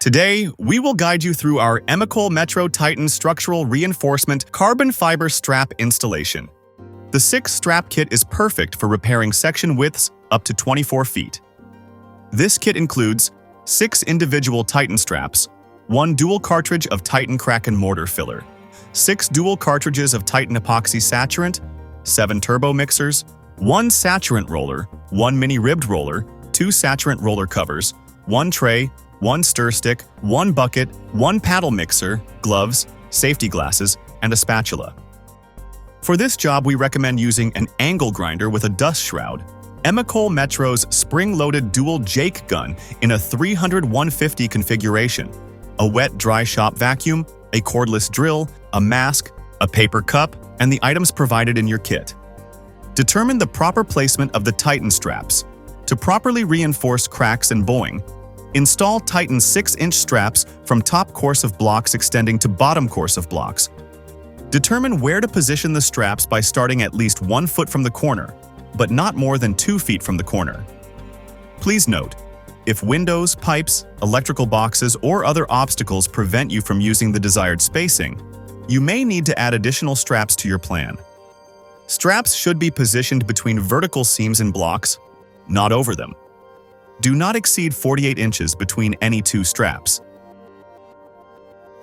Today, we will guide you through our Emecole Metro Titan Structural Reinforcement Carbon Fiber Strap installation. The 6-strap kit is perfect for repairing section widths up to 24 feet. This kit includes 6 individual Titan straps, 1 dual cartridge of Titan crack and mortar filler, 6 dual cartridges of Titan epoxy saturant, 7 turbo mixers, 1 saturant roller, 1 mini ribbed roller, 2 saturant roller covers, 1 tray, 1 stir stick, 1 bucket, 1 paddle mixer, gloves, safety glasses, and a spatula. For this job, we recommend using an angle grinder with a dust shroud, Emecole Metro's spring-loaded dual Jake gun in a 300-150 configuration, a wet-dry shop vacuum, a cordless drill, a mask, a paper cup, and the items provided in your kit. Determine the proper placement of the Titan straps. To properly reinforce cracks and bowing, install Titan 6-inch straps from top course of blocks extending to bottom course of blocks. Determine where to position the straps by starting at least 1 foot from the corner, but not more than 2 feet from the corner. Please note, if windows, pipes, electrical boxes, or other obstacles prevent you from using the desired spacing, you may need to add additional straps to your plan. Straps should be positioned between vertical seams in blocks, not over them. Do not exceed 48 inches between any 2 straps.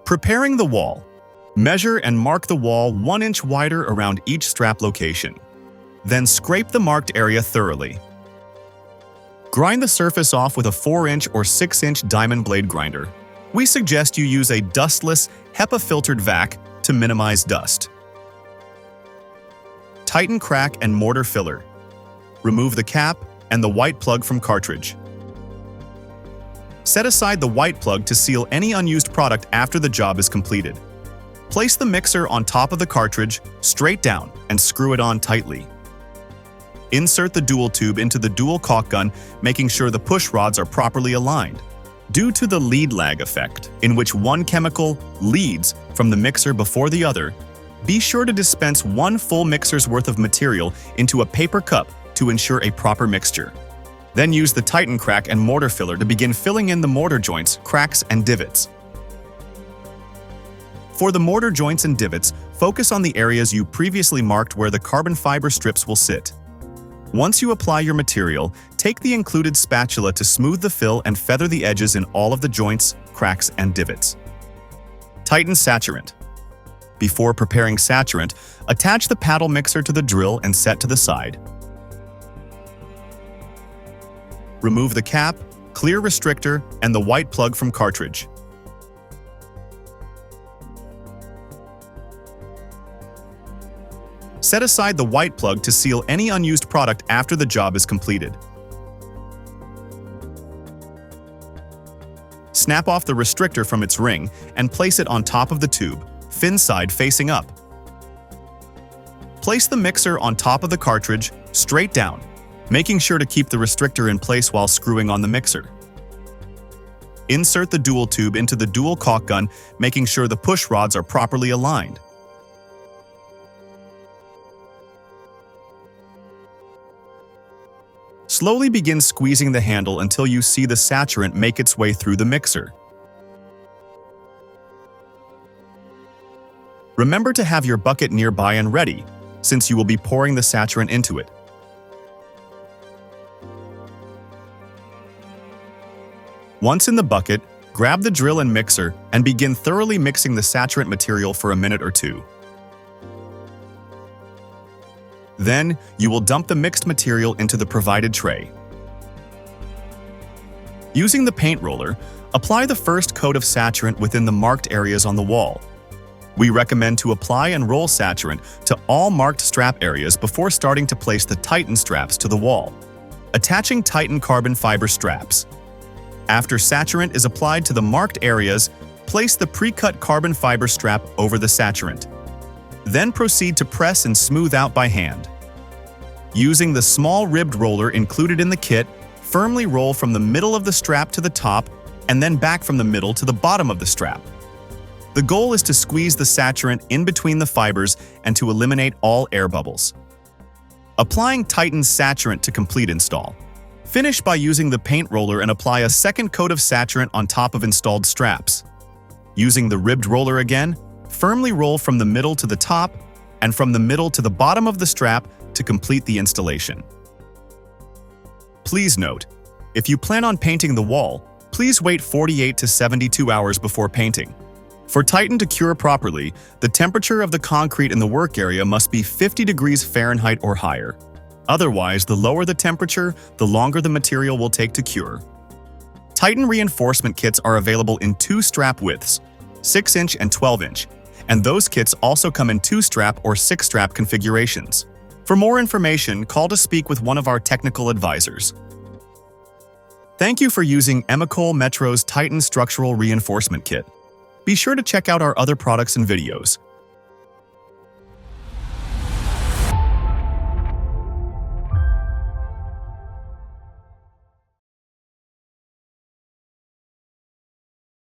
Preparing the wall. Measure and mark the wall 1 inch wider around each strap location. Then scrape the marked area thoroughly. Grind the surface off with a 4-inch or 6-inch diamond blade grinder. We suggest you use a dustless, HEPA-filtered vac to minimize dust. Titan crack and mortar filler. Remove the cap and the white plug from cartridge. Set aside the white plug to seal any unused product after the job is completed. Place the mixer on top of the cartridge, straight down, and screw it on tightly. Insert the dual tube into the dual caulk gun, making sure the push rods are properly aligned. Due to the lead lag effect, in which one chemical leads from the mixer before the other, be sure to dispense 1 full mixer's worth of material into a paper cup to ensure a proper mixture. Then use the Titan crack and mortar filler to begin filling in the mortar joints, cracks, and divots. For the mortar joints and divots, focus on the areas you previously marked where the carbon fiber strips will sit. Once you apply your material, take the included spatula to smooth the fill and feather the edges in all of the joints, cracks, and divots. Titan saturant. Before preparing saturant, attach the paddle mixer to the drill and set to the side. Remove the cap, clear restrictor, and the white plug from cartridge. Set aside the white plug to seal any unused product after the job is completed. Snap off the restrictor from its ring and place it on top of the tube, fin side facing up. Place the mixer on top of the cartridge, straight down, making sure to keep the restrictor in place while screwing on the mixer. Insert the dual tube into the dual caulk gun, making sure the push rods are properly aligned. Slowly begin squeezing the handle until you see the saturant make its way through the mixer. Remember to have your bucket nearby and ready, since you will be pouring the saturant into it. Once in the bucket, grab the drill and mixer and begin thoroughly mixing the saturant material for a minute or 2. Then, you will dump the mixed material into the provided tray. Using the paint roller, apply the first coat of saturant within the marked areas on the wall. We recommend to apply and roll saturant to all marked strap areas before starting to place the Titan straps to the wall. Attaching Titan carbon fiber straps. After saturant is applied to the marked areas, place the pre-cut carbon fiber strap over the saturant. Then proceed to press and smooth out by hand. Using the small ribbed roller included in the kit, firmly roll from the middle of the strap to the top and then back from the middle to the bottom of the strap. The goal is to squeeze the saturant in between the fibers and to eliminate all air bubbles. Applying Titan saturant to complete install. Finish by using the paint roller and apply a second coat of saturant on top of installed straps. Using the ribbed roller again, firmly roll from the middle to the top and from the middle to the bottom of the strap to complete the installation. Please note, if you plan on painting the wall, please wait 48 to 72 hours before painting. For Titan to cure properly, the temperature of the concrete in the work area must be 50 degrees Fahrenheit or higher. Otherwise, the lower the temperature, the longer the material will take to cure. Titan reinforcement kits are available in 2 strap widths, 6-inch and 12-inch, and those kits also come in 2-strap or 6-strap configurations. For more information, call to speak with one of our technical advisors. Thank you for using Emecole Metro's Titan Structural Reinforcement Kit. Be sure to check out our other products and videos.